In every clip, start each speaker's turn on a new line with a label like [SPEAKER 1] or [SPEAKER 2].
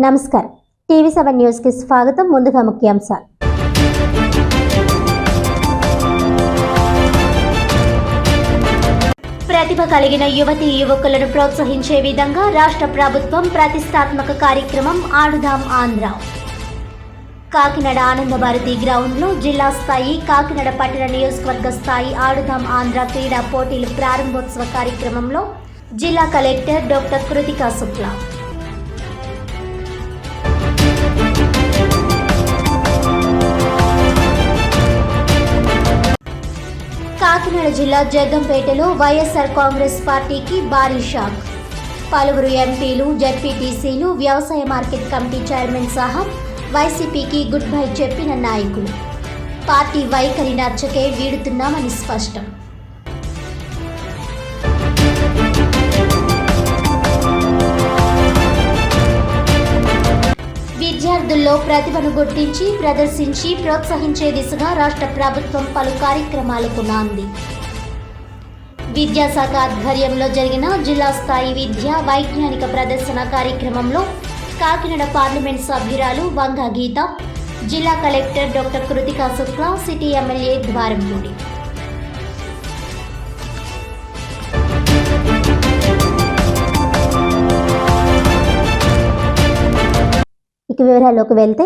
[SPEAKER 1] నమస్కారం. టీవీ7 న్యూస్ కి స్వాగతం. ముందుగా ముఖ్యాంశాలు. ప్రతిభ కలిగిన యువతీ యువకులను ప్రోత్సహించే విధంగా రాష్ట్ర ప్రభుత్వం ప్రతిష్టాత్మక కార్యక్రమం ఆడుదాం ఆంధ్ర. కాకినాడ ఆనందభారతి గ్రౌండ్లో జిల్లా స్థాయి, కాకినాడ పట్టణ నియోజకవర్గ స్థాయి ఆడుదాం ఆంధ్ర క్రీడా పోటీలు ప్రారంభోత్సవ కార్యక్రమంలో జిల్లా కలెక్టర్ డాక్టర్ కృతికా శుక్లా, కాకినాడ జిల్లా జగ్గంపేటలో వైఎస్ఆర్ కాంగ్రెస్ పార్టీకి భారీ షాక్. పలువురు ఎంపీలు, జడ్పీటీసీలు, వ్యవసాయ మార్కెట్ కమిటీ చైర్మన్ సహా వైసీపీకి గుడ్ బై చెప్పిన నాయకులు. పార్టీ వైఖరి నచ్చకే వీడుతున్నామని స్పష్టం. విద్యార్థుల్లో ప్రతిభను గుర్తించి ప్రదర్శించి ప్రోత్సహించే దిశగా రాష్ట్ర ప్రభుత్వం పలు కార్యక్రమాలకు నాంది. విద్యాశాఖ ఆధ్వర్యంలో జరిగిన జిల్లా స్థాయి విద్యా వైజ్ఞానిక ప్రదర్శన కార్యక్రమంలో కాకినాడ పార్లమెంట్ సభ్యురాలు వంగ గీత, జిల్లా collector doctor Kritika Shukla, city MLA Dwarampudi. ఇక వివరాల్లోకి వెళ్తే,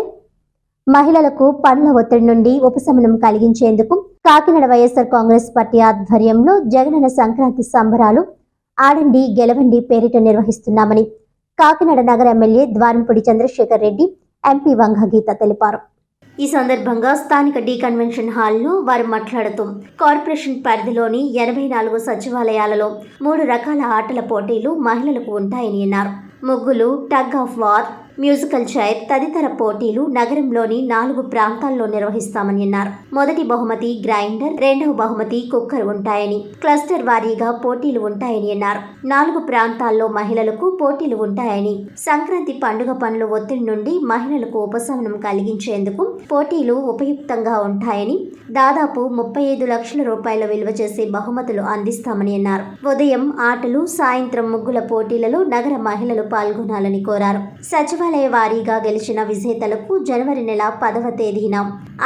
[SPEAKER 1] మహిళలకు పనుల ఒత్తిడి నుండి ఉపశమనం కలిగించేందుకు కాకినాడ వైఎస్ఆర్ కాంగ్రెస్ పార్టీ ఆధ్వర్యంలో జగనన్న సంక్రాంతి సంబరాలు ఆడండి గెలవండి పేరిట నిర్వహిస్తున్నామని కాకినాడ నగర ఎమ్మెల్యే ద్వారంపూడి చంద్రశేఖర్ రెడ్డి, ఎంపీ వంగ గీత తెలిపారు. ఈ సందర్భంగా స్థానిక డి కన్వెన్షన్ హాల్లో వారు మాట్లాడుతూ కార్పొరేషన్ పరిధిలోని 84 సచివాలయాలలో 3 రకాల ఆటల పోటీలు మహిళలకు ఉంటాయని అన్నారు. ముగ్గులు, tug of war, musical chair తదితర పోటీలు నగరంలోని 4 ప్రాంతాల్లో నిర్వహిస్తామని అన్నారు. మొదటి బహుమతి గ్రైండర్, రెండవ బహుమతి కుక్కర్ ఉంటాయని, క్లస్టర్ వారీగా పోటీలు ఉంటాయని అన్నారు. 4 ప్రాంతాల్లో మహిళలకు పోటీలు ఉంటాయని, సంక్రాంతి పండుగ పనుల ఒత్తిడి నుండి మహిళలకు ఉపశమనం కలిగించేందుకు పోటీలు ఉపయుక్తంగా ఉంటాయని, దాదాపు 35 లక్షల రూపాయల విలువ చేసే బహుమతులు అందిస్తామని అన్నారు. ఉదయం ఆటలు, సాయంత్రం ముగ్గుల పోటీలలో నగర మహిళలు పాల్గొనాలని కోరారు. సచివాలయ వారీగా గెలిచిన విజేతలకు జనవరి నెల 10వ తేదీన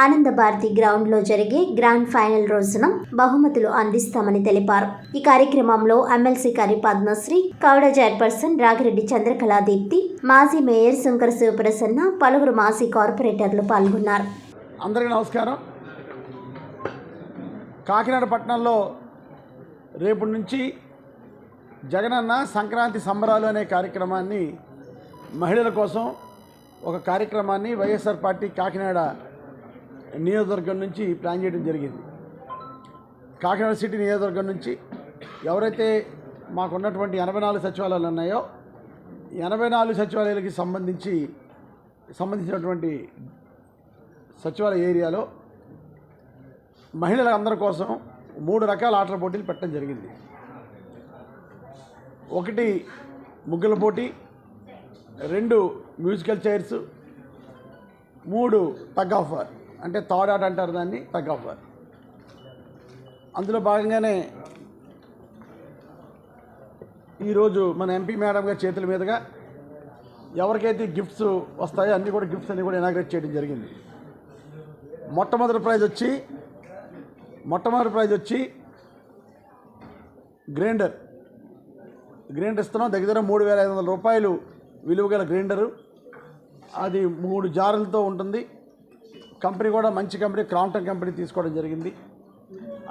[SPEAKER 1] ఆనందభారతి గ్రౌండ్ లో జరిగే గ్రాండ్ ఫైనల్ రోజున బహుమతులు అందిస్తామని తెలిపారు. ఈ కార్యక్రమంలో ఎమ్మెల్సీ కరి పద్మశ్రీ, కౌడ చైర్పర్సన్ రాగిరెడ్డి చంద్రకళా దీప్తి, మాజీ మేయర్ శంకర శివప్రసన్న, పలువురు మాజీ కార్పొరేటర్లు పాల్గొన్నారు.
[SPEAKER 2] అందరికీ నమస్కారం. కాకినాడ పట్టణంలో రేపు నుంచి జగనన్న సంక్రాంతి సంబరాలు అనే కార్యక్రమాన్ని, మహిళల కోసం ఒక కార్యక్రమాన్ని వైఎస్ఆర్ పార్టీ కాకినాడ నియోజకవర్గం నుంచి ప్లాన్ చేయడం జరిగింది. కాకినాడ సిటీ నియోజకవర్గం నుంచి ఎవరైతే మాకున్నటువంటి 84 సచివాలయాలు ఉన్నాయో 84 సచివాలయాలకి సంబంధించినటువంటి సచివాలయ ఏరియాలో మహిళలందరి కోసం 3 రకాల ఆటల పోటీలు పెట్టడం జరిగింది. ఒకటి ముగ్గుల పోటీ, 2 musical chairs, 3 tug of war, అంటే తాడ్ ఆట అంటారు దాన్ని, టగ్ ఆఫ్ వార్. అందులో భాగంగానే ఈరోజు మన ఎంపీ మేడం గారి చేతుల మీదుగా ఎవరికైతే గిఫ్ట్స్ వస్తాయో గిఫ్ట్స్ అన్నీ కూడా ఇనాగ్రేట్ చేయడం జరిగింది. మొట్టమొదటి ప్రైజ్ వచ్చి గ్రైండర్ ఇస్తున్నాం. దగ్గర 3,500 రూపాయలు విలువ గల గ్రైండరు. అది 3 జారులతో ఉంటుంది. కంపెనీ కూడా మంచి కంపెనీ, క్రాంప్టన్ కంపెనీ తీసుకోవడం జరిగింది.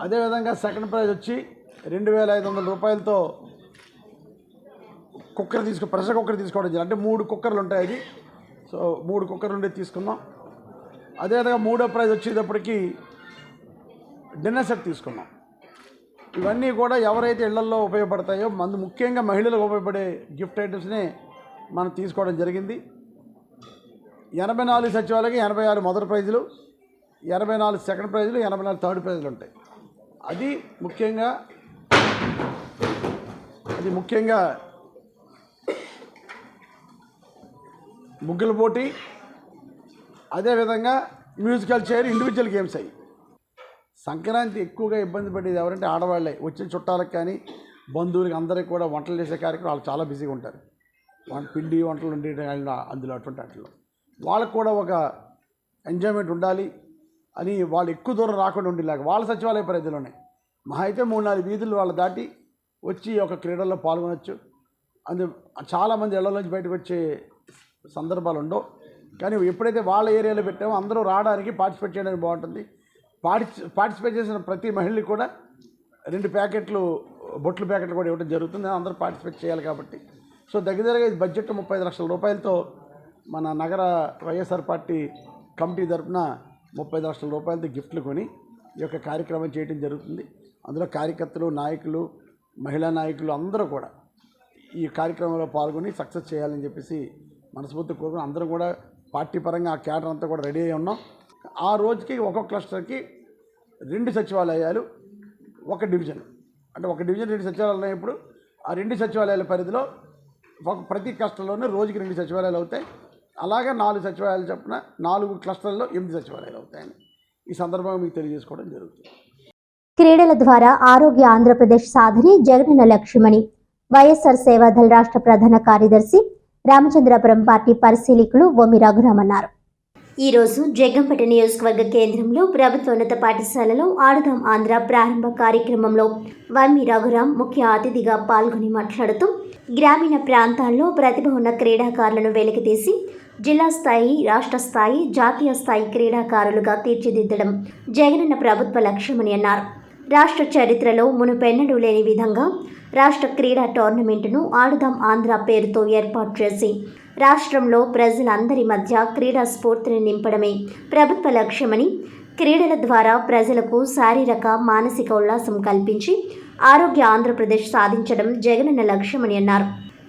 [SPEAKER 2] అదేవిధంగా సెకండ్ ప్రైజ్ వచ్చి 2,500 రూపాయలతో ప్రెషర్ కుక్కర్ తీసుకోవడం జరిగింది. అంటే 3 కుక్కర్లు ఉంటాయి. అది 3 కుక్కర్లు ఉండేది తీసుకున్నాం. అదేవిధంగా మూడో ప్రైజ్ వచ్చేటప్పటికి డిన్నర్ సెట్ తీసుకున్నాం. ఇవన్నీ కూడా ఎవరైతే ఇళ్లల్లో ఉపయోగపడతాయో, ముఖ్యంగా మహిళలకు ఉపయోగపడే గిఫ్ట్ ఐటమ్స్నే మనం తీసుకోవడం జరిగింది. 84 సచివాలయాలకి 86 మొదటి ప్రైజులు, 84 సెకండ్ ప్రైజులు, 84 థర్డ్ ప్రైజులు ఉంటాయి. అది ముఖ్యంగా ముగ్గుల పోటీ, అదేవిధంగా మ్యూజికల్ చైర్, ఇండివిజువల్ గేమ్స్ అయ్యి. సంక్రాంతి ఎక్కువగా ఇబ్బంది పడేది ఎవరంటే ఆడవాళ్ళే. వచ్చిన చుట్టాలకు కానీ బంధువులకి అందరికీ కూడా వంటలు చేసే కార్యక్రమం వాళ్ళు చాలా బిజీగా ఉంటారు. పిండి వంటలు ఉండే అందులో అటువంటి వాటిలో వాళ్ళకు కూడా ఒక ఎంజాయ్మెంట్ ఉండాలి అని వాళ్ళు ఎక్కువ దూరం రాకుండా ఉండేలాగా వాళ్ళ సచివాలయ పరిధిలోనే మహా అయితే 3-4 వీధులు వాళ్ళు దాటి వచ్చి ఒక క్రీడల్లో పాల్గొనవచ్చు. చాలామంది ఇళ్లలోంచి బయటకు వచ్చే సందర్భాలు ఉండవు. కానీ ఎప్పుడైతే వాళ్ళ ఏరియాలో పెట్టామో అందరూ రావడానికి పార్టిసిపేట్ చేయడానికి బాగుంటుంది. పార్టిసిపేట్ చేసిన ప్రతి మహిళకి కూడా 2 ప్యాకెట్లు బొట్లు ప్యాకెట్లు కూడా ఇవ్వడం జరుగుతుంది. అందరూ పార్టిసిపేట్ చేయాలి కాబట్టి. సో దగ్గరగా ఇది బడ్జెట్ 35 లక్షల రూపాయలతో మన నగర వైఎస్ఆర్ పార్టీ కమిటీ తరఫున 35 లక్షల రూపాయలతో గిఫ్ట్లు కొని ఈ యొక్క కార్యక్రమం చేయడం జరుగుతుంది. అందులో కార్యకర్తలు, నాయకులు, మహిళా నాయకులు అందరూ కూడా ఈ కార్యక్రమంలో పాల్గొని సక్సెస్ చేయాలని చెప్పేసి మనస్ఫూర్తి కోరుకుని అందరం కూడా పార్టీ పరంగా ఆ క్యాడర్ అంతా కూడా రెడీ అయి ఉన్నాం. ఆ రోజుకి ఒక్కొక్క క్లస్టర్కి 2 సచివాలయాలు, 1 డివిజన్, అంటే 1 డివిజన్ 2 సచివాలయాలు ఉన్నప్పుడు ఆ 2 సచివాలయాల పరిధిలో ప్రతి క్లస్టర్లోనే రోజుకి 2 సచివాలయాలు అవుతాయి. అలాగే 4 సచివాలయాలు చొప్పున 4 క్లస్టర్లలో 8 సచివాలయాలు అవుతాయని ఈ సందర్భంగా మీకు తెలియజేసుకోవడం జరుగుతుంది.
[SPEAKER 1] క్రీడల ద్వారా ఆరోగ్య ఆంధ్రప్రదేశ్ సాధనే జగనన్న లక్ష్యమని వైఎస్ఆర్ సేవాదళ రాష్ట్ర ప్రధాన కార్యదర్శి రామచంద్రాపురం పార్టీ పరిశీలకులు వమ్మి రఘురామ్ అన్నారు. ఈ రోజు జగ్గంపేట నియోజకవర్గ కేంద్రంలో ప్రభుత్వోన్నత పాఠశాలలో ఆడుదాం ఆంధ్ర ప్రారంభ కార్యక్రమంలో వమ్మి రఘురామ్ ముఖ్య అతిథిగా పాల్గొని మాట్లాడుతూ గ్రామీణ ప్రాంతాల్లో ప్రతిభ ఉన్న క్రీడాకారులను వెలికితీసి జిల్లా స్థాయి, రాష్ట్ర స్థాయి, జాతీయ స్థాయి క్రీడాకారులుగా తీర్చిదిద్దడం జగనన్న ప్రభుత్వ లక్ష్యమని అన్నారు. రాష్ట్ర చరిత్రలో మునుపెన్నడూ లేని విధంగా రాష్ట్ర క్రీడా టోర్నమెంటును ఆడుదాం ఆంధ్ర పేరుతో ఏర్పాటు చేసి రాష్ట్రంలో ప్రజలందరి మధ్య క్రీడా స్ఫూర్తిని నింపడమే ప్రభుత్వ లక్ష్యమని, క్రీడల ద్వారా ప్రజలకు శారీరక, మానసిక ఉల్లాసం కల్పించి ఆరోగ్య ఆంధ్రప్రదేశ్ సాధించడం జగనన్న లక్ష్యమని అన్నారు.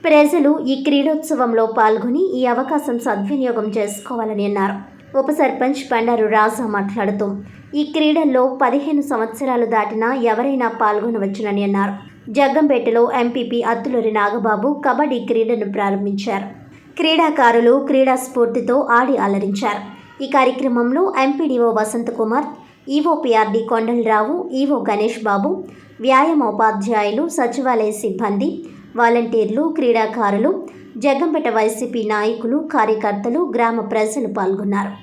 [SPEAKER 1] ప్రజలు ఈ క్రీడోత్సవంలో పాల్గొని ఈ అవకాశం సద్వినియోగం చేసుకోవాలని అన్నారు. ఉప సర్పంచ్ బండారు రాజా మాట్లాడుతూ ఈ క్రీడల్లో 15 సంవత్సరాలు దాటినా ఎవరైనా పాల్గొనవచ్చునని అన్నారు. జగ్గంపేటలో ఎంపీపీ అత్తులూరి నాగబాబు కబడ్డీ క్రీడను ప్రారంభించారు. క్రీడాకారులు క్రీడా స్ఫూర్తితో ఆడి అలరించారు. ఈ కార్యక్రమంలో MPDO Vasanth Kumar, EOPRD Kondalarao, EO Ganesh Babu, వ్యాయామోపాధ్యాయులు, సచివాలయ సిబ్బంది, వాలంటీర్లు, క్రీడాకారులు, జగ్గంపేట వైసీపీ నాయకులు, కార్యకర్తలు, గ్రామ ప్రజలు పాల్గొన్నారు.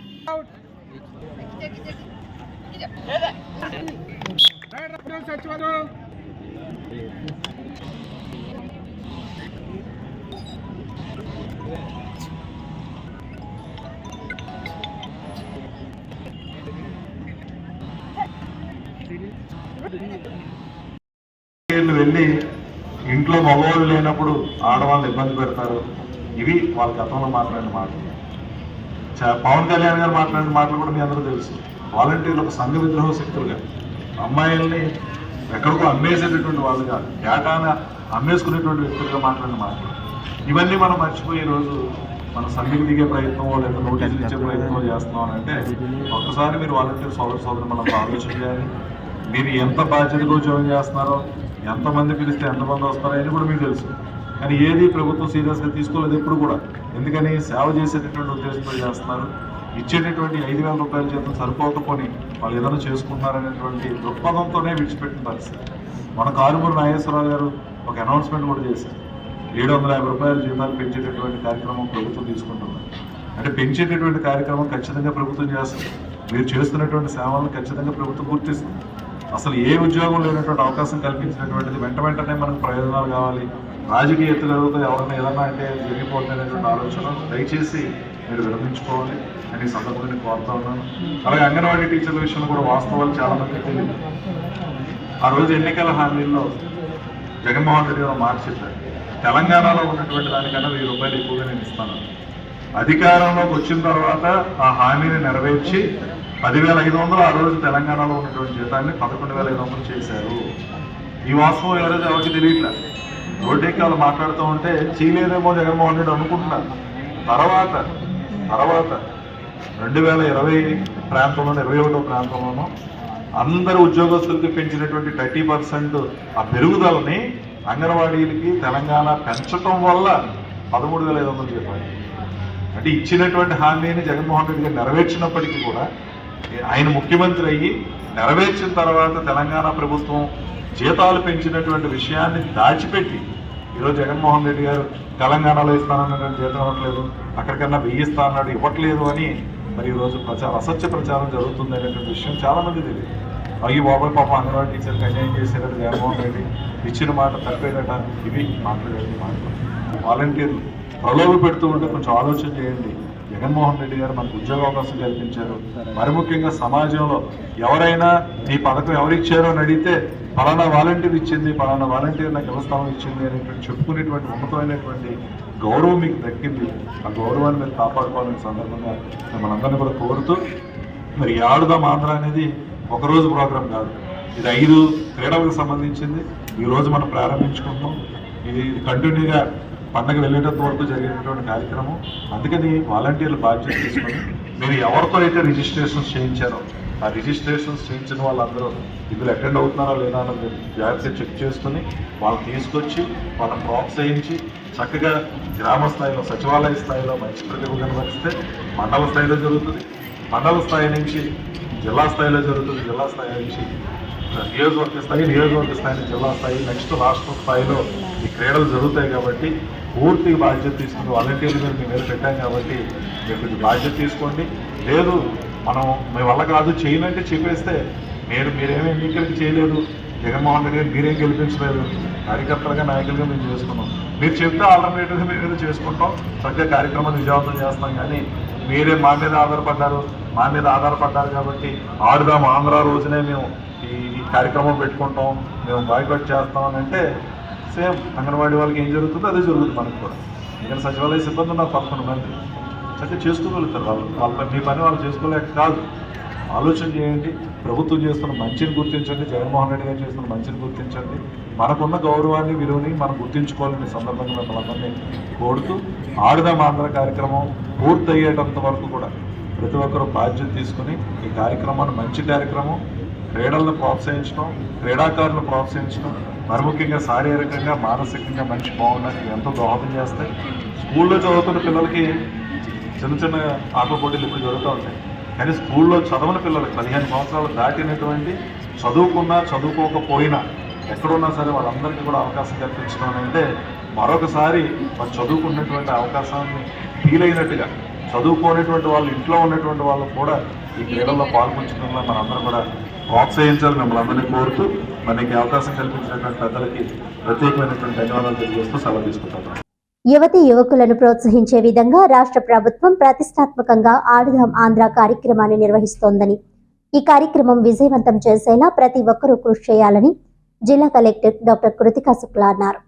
[SPEAKER 3] వెళ్ళి ఇంట్లో మగవాళ్ళు లేనప్పుడు ఆడవాళ్ళు ఇబ్బంది పెడతారు. ఇవి వాళ్ళ గతంలో మాట్లాడిన మాటలు. పవన్ కళ్యాణ్ గారు మాట్లాడిన మాటలు కూడా మీ అందరూ తెలుసు. వాలంటీర్లు ఒక సంఘ విద్రోహ శక్తులుగా, అమ్మాయిల్ని ఎక్కడికో అమ్మేసేటటువంటి వాళ్ళు కాదు, డేటాన అమ్మేసుకునేటువంటి వ్యక్తులుగా మాట్లాడిన మాటలు. ఇవన్నీ మనం మర్చిపోయి ఈరోజు మన సంఘం దిగే ప్రయత్నం లేదా నోటీసులు ఇచ్చే ప్రయత్నం చేస్తున్నాం అని అంటే ఒక్కసారి మీరు వాలంటీర్ సోదరు మనం ఆలోచన చేయాలి. మీరు ఎంత బాధ్యతగా ఉద్యోగం చేస్తున్నారో, ఎంతమంది పిలిస్తే ఎంతమంది వస్తారో అని కూడా మీకు తెలుసు. కానీ ఏది ప్రభుత్వం సీరియస్గా తీసుకోలేదు ఎప్పుడు కూడా. ఎందుకని సేవ చేసేటటువంటి ఉద్దేశంతో చేస్తున్నారు. ఇచ్చేటటువంటి 5,000 రూపాయల జీతం సరిపోకపోని వాళ్ళు ఏదైనా చేసుకుంటున్నారనేటువంటి దృక్పథంతోనే విడిచిపెట్టిన పరిస్థితి. మన కారుమూరి నాగేశ్వరరావు గారు ఒక అనౌన్స్మెంట్ కూడా చేశారు. 750 రూపాయల జీతాలు పెంచేటటువంటి కార్యక్రమం ప్రభుత్వం తీసుకుంటున్నారు. అంటే పెంచేటటువంటి కార్యక్రమం ఖచ్చితంగా ప్రభుత్వం చేస్తుంది. మీరు చేస్తున్నటువంటి సేవలను ఖచ్చితంగా ప్రభుత్వం గుర్తిస్తుంది. అసలు ఏ ఉద్యోగం లేనటువంటి అవకాశం కల్పించినటువంటిది వెంటనే మనకు ప్రయోజనాలు కావాలి. రాజకీయ ఎత్తులతో ఎవరైనా ఏదన్నా అంటే జరిగిపోతుంది అనేటువంటి ఆలోచన దయచేసి మీరు విరమించుకోవాలి అని ఈ సందర్భంగా కోరుతా ఉన్నాను. అలాగే అంగన్వాడీ టీచర్ల విషయంలో కూడా వాస్తవాలు చాలా మందికి తెలియదు. ఆ రోజు ఎన్నికల హామీల్లో జగన్మోహన్ రెడ్డి గారు మాట చెప్పారు, తెలంగాణలో ఉన్నటువంటి దానికన్నా 1000 రూపాయలు ఎక్కువగా నేను ఇస్తాను. అధికారంలోకి వచ్చిన తర్వాత ఆ హామీని నెరవేర్చి 10,500 ఆ రోజు తెలంగాణలో ఉన్నటువంటి జీతాన్ని 11,500 చేశారు. ఈ వాస్తవం ఎవరైతే ఎవరికి తెలియట్లే. రోడ్డెక్కి వాళ్ళు మాట్లాడుతూ ఉంటే చేయలేదేమో జగన్మోహన్ రెడ్డి అనుకుంటున్నారు. తర్వాత 2020 ప్రాంతంలో 21వ ప్రాంతంలోనూ అందరు ఉద్యోగస్తులకి పెంచినటువంటి 30% ఆ పెరుగుదలని అంగన్వాడీలకి తెలంగాణ పెంచడం వల్ల 13,500 జీతాలు. అంటే ఇచ్చినటువంటి హామీని జగన్మోహన్ రెడ్డి గారు నెరవేర్చినప్పటికీ కూడా ఆయన ముఖ్యమంత్రి అయ్యి నెరవేర్చిన తర్వాత తెలంగాణ ప్రభుత్వం జీతాలు పెంచినటువంటి విషయాన్ని దాచిపెట్టి ఈరోజు జగన్మోహన్ రెడ్డి గారు తెలంగాణలో ఇస్తానన్న జీతం ఇవ్వట్లేదు, అక్కడికన్నా 1000 ఇస్తా అన్నాడు ఇవ్వట్లేదు అని మరి ఈరోజు అసత్య ప్రచారం జరుగుతుంది అనేటువంటి విషయం చాలామంది తెలియదు. అయ్యి బాబాయ్ పాప అంగన్వాడీ టీచర్కి అన్యాయం చేసేటట్టు జగన్మోహన్ రెడ్డి ఇచ్చిన మాట తప్పేదట, ఇవి మాట్లాడేది మాటలు. వాలంటీర్లు ప్రలోభ పెడుతూ ఉంటే కొంచెం ఆలోచన చేయండి. జగన్మోహన్ రెడ్డి గారు మనకు ఉద్యోగ అవకాశం కల్పించారు. మరి ముఖ్యంగా సమాజంలో ఎవరైనా ఈ పథకం ఎవరిచ్చారో అని అడిగితే ఫలానా వాలంటీర్ ఇచ్చింది, ఫలానా వాలంటీర్ నాకు వ్యవస్థానం ఇచ్చింది అనేటువంటి చెప్పుకునేటువంటి ఉన్నతమైనటువంటి గౌరవం మీకు దక్కింది. ఆ గౌరవాన్ని మీరు కాపాడుకోవాలనే సందర్భంగా మిమ్మల్ని అందరినీ కూడా కోరుతూ, మరి ఆడుదాం ఆంధ్ర అనేది ఒకరోజు ప్రోగ్రాం కాదు, ఇది 5 క్రీడలకు సంబంధించింది. ఈరోజు మనం ప్రారంభించుకుంటున్నాం. ఇది కంటిన్యూగా పండగ వెళ్ళేటంత వరకు జరిగేటటువంటి కార్యక్రమం. అందుకని వాలంటీర్లు బాధ్యత తీసుకొని మీరు ఎవరితో అయితే రిజిస్ట్రేషన్స్ చేయించారో ఆ రిజిస్ట్రేషన్స్ చేయించిన వాళ్ళందరూ ఇందులో అటెండ్ అవుతున్నారా లేదా అన్నది జాగ్రత్తగా చెక్ చేసుకుని వాళ్ళని తీసుకొచ్చి వాళ్ళని ప్రోత్సహించి చక్కగా గ్రామ స్థాయిలో సచివాలయ స్థాయిలో మంచి ప్రతిభ కనబరిస్తే మండల స్థాయిలో జరుగుతుంది, మండల స్థాయి నుంచి జిల్లా స్థాయిలో జరుగుతుంది, జిల్లా స్థాయి నుంచి నియోజకవర్గ స్థాయి, నియోజకవర్గ స్థాయి నుంచి జిల్లా స్థాయి, నెక్స్ట్ రాష్ట్ర స్థాయిలో ఈ క్రీడలు జరుగుతాయి. కాబట్టి పూర్తి బాధ్యత తీసుకుని వాలంటీర్లు మీరు మీ మీద పెట్టాం కాబట్టి మీరు కొంచెం బాధ్యత తీసుకోండి. లేదు మనం మీ వల్ల కాదు చేయనంటే చెప్పేస్తే మీరేమీ ఎన్నికలకి చేయలేదు, జగన్మోహన్ రెడ్డి గారు మీరేం గెలిపించలేదు, కార్యకర్తలుగా నాయకులుగా మేము చేసుకున్నాం, మీరు చెప్తే ఆల్టర్నేటివ్గా మేము ఏదో చేసుకుంటాం, చక్కగా కార్యక్రమాన్ని విజయవంతం చేస్తాం. కానీ మీరే మా మీద ఆధారపడ్డారు కాబట్టి ఆడుదాం ఆంధ్ర రోజునే మేము ఈ కార్యక్రమం పెట్టుకుంటాం, మేము బాయ్కాట్ చేస్తాం అని అంటే సేమ్ అంగన్వాడీ వాళ్ళకి ఏం జరుగుతుందో అదే జరుగుతుంది మనకు కూడా. ఇక్కడ సచివాలయ సిబ్బంది ఉన్నారు 11 మంది, చక్కగా చేసుకోగలుగుతారు. వాళ్ళ మీ పని వాళ్ళు చేసుకోలేక కాదు. ఆలోచన చేయండి. ప్రభుత్వం చేస్తున్న మంచిని గుర్తించండి, జగన్మోహన్ రెడ్డి గారు చేస్తున్న మంచిని గుర్తించండి. మనకున్న గౌరవాన్ని విలువని మనం గుర్తించుకోవాలని సందర్భంగా మిమ్మల్ని అందరినీ కోరుతూ ఆడుదాం ఆంధ్ర కార్యక్రమం పూర్తయ్యేటంత వరకు కూడా ప్రతి ఒక్కరూ బాధ్యత తీసుకుని ఈ కార్యక్రమాన్ని మంచి కార్యక్రమం, క్రీడలను ప్రోత్సహించడం, క్రీడాకారులను ప్రోత్సహించడం, మరి ముఖ్యంగా శారీరకంగా మానసికంగా మనిషి బాగుండడానికి ఎంతో దోహదం చేస్తాయి. స్కూల్లో చదువుతున్న పిల్లలకి చిన్న చిన్న ఆటల పోటీలు ఇప్పుడు జరుగుతూ ఉంటాయి. కానీ స్కూల్లో చదవని పిల్లలకి 15 సంవత్సరాలు దాటినటువంటి చదువుకున్నా చదువుకోకపోయినా ఎక్కడున్నా సరే వాళ్ళందరికీ కూడా అవకాశం కల్పించడం అంటే మరొకసారి వాళ్ళు చదువుకున్నటువంటి అవకాశాన్ని ఫీల్ అయినట్టుగా చదువుకోనేటువంటి వాళ్ళు ఇంట్లో ఉన్నటువంటి వాళ్ళు కూడా ఈ క్రీడల్లో పాల్పంచడంలో మనందరం కూడా ప్రోత్సహించాలి. మిమ్మల్ని అందరినీ కోరుతూ మనకి అవకాశం కల్పించినటువంటి పెద్దలకి ప్రత్యేకమైనటువంటి ధన్యవాదాలు తెలియజేస్తూ సెలవు తీసుకుంటాను.
[SPEAKER 1] యువతీ యువకులను ప్రోత్సహించే విధంగా రాష్ట్ర ప్రభుత్వం ప్రతిష్టాత్మకంగా ఆడుదాం ఆంధ్ర కార్యక్రమాన్ని నిర్వహిస్తోందని, ఈ కార్యక్రమం విజయవంతం చేసేలా ప్రతి ఒక్కరూ కృషి చేయాలని జిల్లా కలెక్టర్ డాక్టర్ కృతికా శుక్లా అన్నారు.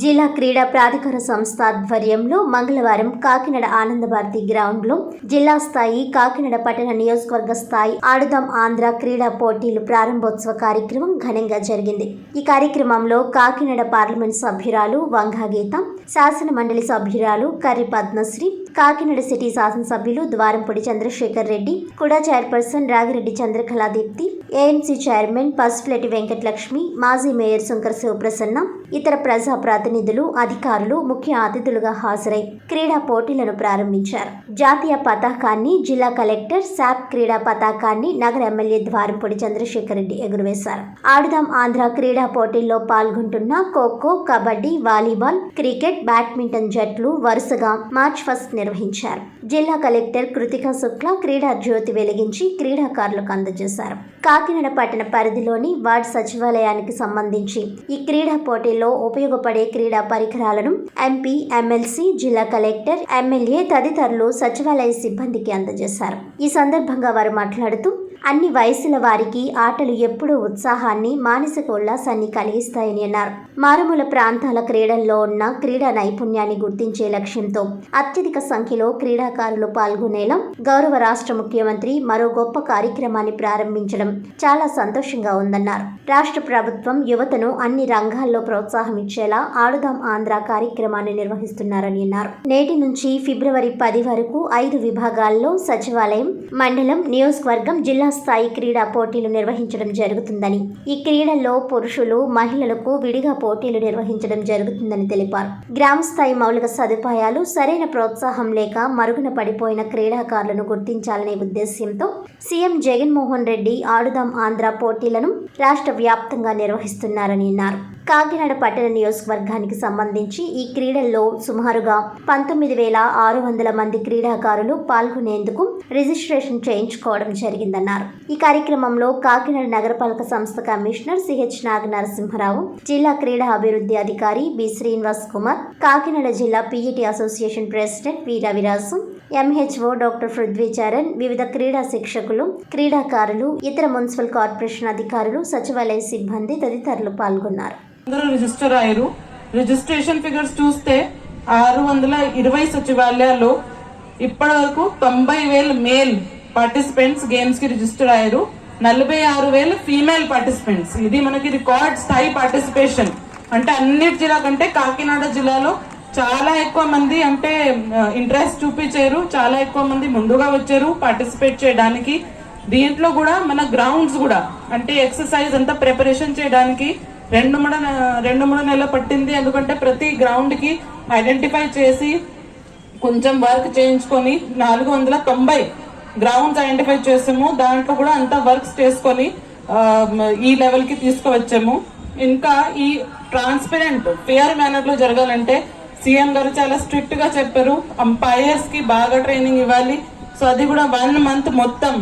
[SPEAKER 1] జిల్లా క్రీడా ప్రాధికార సంస్థ ఆధ్వర్యంలో మంగళవారం కాకినాడ ఆనందభారతి గ్రౌండ్లో జిల్లా స్థాయి కాకినాడ పట్టణ నియోజకవర్గ స్థాయి ఆడుదాం ఆంధ్ర క్రీడా పోటీలు ప్రారంభోత్సవ కార్యక్రమం ఘనంగా జరిగింది. ఈ కార్యక్రమంలో కాకినాడ పార్లమెంట్ సభ్యురాలు వంగా గీత, శాసన మండలి సభ్యురాలు కర్రి పద్మశ్రీ, కాకినాడ సిటీ శాసనసభ్యులు Dwarampudi Chandrasekhar Reddy, KUDA chairperson Ragireddy Chandrakaladeepthi, AMC chairman Pasupuleti Venkatalakshmi, మాజీ మేయర్ శంకర శివప్రసన్న, ఇతర ప్రజా ప్రతినిధులు, అధికారులు ముఖ్య అతిథులుగా హాజరై క్రీడా పోటీలను ప్రారంభించారు. జాతీయ పతాకాన్ని జిల్లా కలెక్టర్, శాప్ క్రీడా పతాకాన్ని నగర ఎమ్మెల్యే ద్వారంపూడి చంద్రశేఖర్ రెడ్డి ఎగురవేశారు. ఆడుదాం ఆంధ్ర క్రీడా పోటీల్లో పాల్గొంటున్న kho kho, kabaddi, volleyball, cricket, badminton జట్లు వరుసగా మార్చ్ ఫస్ట్ నిర్వహించారు. జిల్లా కలెక్టర్ కృతికా శుక్లా క్రీడా జ్యోతి వెలిగించి క్రీడాకారులకు అందజేశారు. కాకినాడ పట్టణ పరిధిలోని వార్డ్ సచివాలయానికి సంబంధించి ఈ క్రీడా పోటీల్లో ఉపయోగపడే క్రీడా పరికరాలను ఎంపీ, ఎమ్మెల్సీ, జిల్లా కలెక్టర్, ఎమ్మెల్యే తదితరులు సచివాలయ సిబ్బందికి అందజేశారు. ఈ సందర్భంగా వారు మాట్లాడుతూ అన్ని వయసుల వారికి ఆటలు ఎప్పుడూ ఉత్సాహాన్ని, మానసిక ఉల్లాసాన్ని కలిగిస్తాయని అన్నారు. మారుమూల ప్రాంతాల క్రీడల్లో ఉన్న క్రీడా నైపుణ్యాన్ని గుర్తించే లక్ష్యంతో అత్యధిక సంఖ్యలో క్రీడాకారులు పాల్గొనేలా గౌరవ రాష్ట్ర ముఖ్యమంత్రి మరో గొప్ప కార్యక్రమాన్ని ప్రారంభించడం చాలా సంతోషంగా ఉందన్నారు. రాష్ట్ర ప్రభుత్వం యువతను అన్ని రంగాల్లో ప్రోత్సాహం ఇచ్చేలా ఆడుదాం ఆంధ్ర కార్యక్రమాన్ని నిర్వహిస్తున్నారని అన్నారు. నేటి నుంచి ఫిబ్రవరి 10 వరకు 5 విభాగాల్లో సచివాలయం, మండలం, నియోజకవర్గం, జిల్లా స్థాయి క్రీడా పోటీలు నిర్వహించడం జరుగుతుందని, ఈ క్రీడల్లో పురుషులు, మహిళలకు విడిగా పోటీలు నిర్వహించడం జరుగుతుందని తెలిపారు. గ్రామ స్థాయి మౌలిక సదుపాయాలు, సరైన ప్రోత్సాహం లేక మరుగున పడిపోయిన క్రీడాకారులను గుర్తించాలనే ఉద్దేశ్యంతో సీఎం జగన్మోహన్ రెడ్డి ఆడుదాం ఆంధ్ర పోటీలను రాష్ట్ర వ్యాప్తంగా నిర్వహిస్తున్నారని అన్నారు. కాకినాడ పట్టణ నియోజకవర్గానికి సంబంధించి ఈ క్రీడల్లో సుమారుగా 19,600 మంది క్రీడాకారులు పాల్గొనేందుకు రిజిస్ట్రేషన్ చేయించుకోవడం జరిగిందన్నారు. ఈ కార్యక్రమంలో కాకినాడ నగరపాలక సంస్థ కమిషనర్ సిహెచ్ నాగనరసింహరావు, జిల్లా క్రీడా అభివృద్ధి అధికారి బి శ్రీనివాస్ కుమార్, కాకినాడ జిల్లా పిఈటి అసోసియేషన్ ప్రెసిడెంట్ వి రవిరాజు, ఎంహెచ్ఓ డాక్టర్ పృథ్వీచరణ్, వివిధ క్రీడా శిక్షకులు, క్రీడాకారులు, ఇతర మున్సిపల్ కార్పొరేషన్ అధికారులు, సచివాలయ సిబ్బంది తదితరులు పాల్గొన్నారు.
[SPEAKER 4] అందరూ రిజిస్టర్ అయ్యారు. రిజిస్ట్రేషన్ ఫిగర్స్ చూస్తే 620 సచివాలయాల్లో ఇప్పటి వరకు 90,000 మేల్ పార్టిసిపెంట్స్ గేమ్స్ కి రిజిస్టర్ అయ్యారు. 46,000 ఫీమేల్ పార్టిసిపెంట్స్. ఇది మనకి రికార్డ్ స్థాయి పార్టిసిపేషన్. అంటే అన్ని జిల్లా కంటే కాకినాడ జిల్లాలో చాలా ఎక్కువ మంది అంటే ఇంట్రెస్ట్ చూపించారు. చాలా ఎక్కువ మంది ముందుగా వచ్చారు పార్టిసిపేట్ చేయడానికి. దీంట్లో కూడా మన గ్రౌండ్స్ కూడా అంటే ఎక్సర్సైజ్ అంతా ప్రిపరేషన్ చేయడానికి 2-3 నెలలు పట్టింది. ఎందుకంటే ప్రతి గ్రౌండ్ కి ఐడెంటిఫై చేసి కొంచెం వర్క్ చేయించుకొని 490 గ్రౌండ్స్ ఐడెంటిఫై చేసాము. దాంట్లో కూడా అంతా వర్క్స్ చేసుకొని ఈ లెవెల్ కి తీసుకువచ్చాము. ఇంకా ఈ ట్రాన్స్పరెంట్ ఫేర్ మేనర్ లో జరగాలంటే సీఎం గారు చాలా స్ట్రిక్ట్ గా చెప్పారు. అంపైర్స్ కి బాగా ట్రైనింగ్ ఇవ్వాలి. సో అది కూడా 1 మంత్ మొత్తం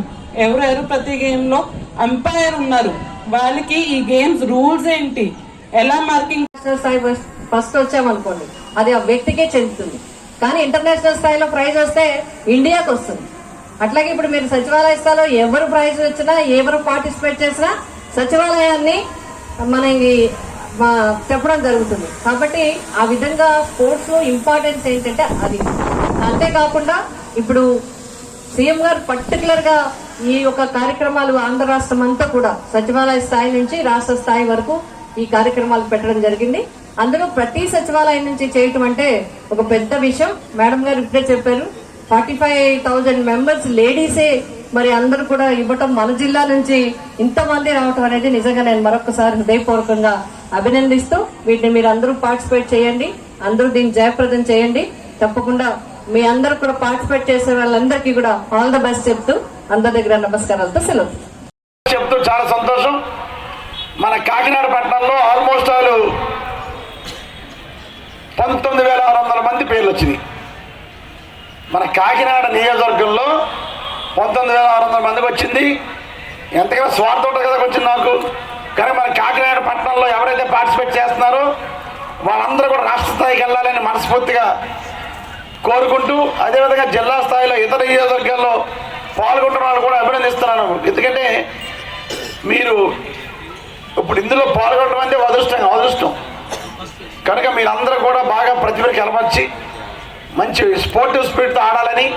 [SPEAKER 4] ఎవరెవరు ప్రతి గేమ్ లో అంపైర్ ఉన్నారు, వాళ్ళకి ఈ గేమ్స్ రూల్స్ ఏంటి, ఎలా మార్కింగ్
[SPEAKER 5] స్థాయి ఫస్ట్ వచ్చామనుకోండి అది ఆ వ్యక్తికే చెందుతుంది. కానీ ఇంటర్నేషనల్ స్థాయిలో ప్రైజ్ వస్తే ఇండియాకి వస్తుంది. అట్లాగే ఇప్పుడు మీరు సచివాలయ స్థాయిలో ఎవరు ప్రైజ్ వచ్చినా ఎవరు పార్టిసిపేట్ చేసినా సచివాలయాన్ని మనకి చెప్పడం జరుగుతుంది. కాబట్టి ఆ విధంగా స్పోర్ట్స్ లో ఇంపార్టెన్స్ ఏంటంటే అది. అంతేకాకుండా ఇప్పుడు సీఎం గారు పర్టికులర్ గా ఈ యొక్క కార్యక్రమాలు ఆంధ్ర రాష్ట్రం అంతా కూడా సచివాలయ స్థాయి నుంచి రాష్ట్ర స్థాయి వరకు ఈ కార్యక్రమాలు పెట్టడం జరిగింది. అందులో ప్రతి సచివాలయం నుంచి చేయటం అంటే ఒక పెద్ద విషయం. మేడం గారు ఇప్పుడే చెప్పారు 45,000 మెంబర్స్ లేడీసే మరి అందరూ కూడా ఇవ్వటం, మన జిల్లా నుంచి ఇంతమంది రావటం అనేది నిజంగా నేను మరొకసారి హృదయపూర్వకంగా అభినందిస్తూ వీటిని మీరు అందరూ పార్టిసిపేట్ చేయండి. అందరూ దీన్ని జయప్రదం చేయండి. తప్పకుండా మీ అందరూ కూడా పార్టిసిపేట్ చేసే వాళ్ళందరికీ కూడా ఆల్ ద బెస్ట్ చెప్తూ అందరి దగ్గర నమస్కారాలతో సెలవు
[SPEAKER 2] చెప్తూ చాలా సంతోషం. మన కాకినాడ పట్టణంలో ఆల్మోస్ట్ 19,600 మంది పేర్లు వచ్చినాయి. మన కాకినాడ నియోజకవర్గంలో 19,600 మందికి వచ్చింది. ఎంతకైనా స్వార్థం ఉంటుంది కదా వచ్చింది నాకు. కానీ మన కాకినాడ పట్టణంలో ఎవరైతే పార్టిసిపేట్ చేస్తున్నారో వాళ్ళందరూ కూడా రాష్ట్ర స్థాయికి వెళ్ళాలని మనస్ఫూర్తిగా కోరుకుంటూ, అదేవిధంగా జిల్లా స్థాయిలో ఇతర నియోజకవర్గాల్లో పాల్గొంటున్న వాళ్ళు కూడా అభినందిస్తున్నాను. ఎందుకంటే మీరు ఇప్పుడు ఇందులో పాల్గొనడం అంటే అదృష్టం కనుక మీరందరూ కూడా బాగా ప్రతిభకి కనపరిచి మంచి స్పోర్టివ్ స్పిరిట్తో ఆడాలని.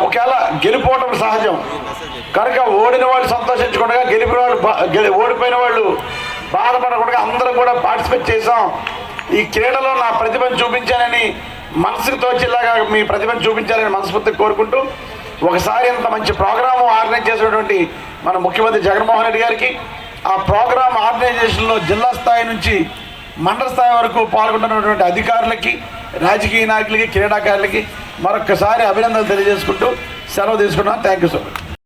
[SPEAKER 2] ఒకవేళ గెలిపోవటం సహజం కనుక ఓడిన వాళ్ళు సంతోషించకుండా ఓడిపోయిన వాళ్ళు బాధపడకుండా అందరూ కూడా పార్టిసిపేట్ చేసాం. ఈ క్రీడలో నా ప్రతిభను చూపించానని మనసుకు తోచేలాగా మీ ప్రతిభను చూపించాలని మనస్ఫూర్తిగా కోరుకుంటూ, ఒకసారి ఇంత మంచి ప్రోగ్రాము ఆర్గనైజ్ చేసినటువంటి మన ముఖ్యమంత్రి జగన్మోహన్ రెడ్డి గారికి, ఆ ప్రోగ్రామ్ ఆర్గనైజేషన్లో జిల్లా స్థాయి నుంచి మండల స్థాయి వరకు పాల్గొంటున్నటువంటి అధికారులకి, రాజకీయ నాయకులకి, క్రీడాకారులకి మరొకసారి అభినందనలు తెలియజేసుకుంటూ సెలవు తీసుకున్నాను. Thank you so much.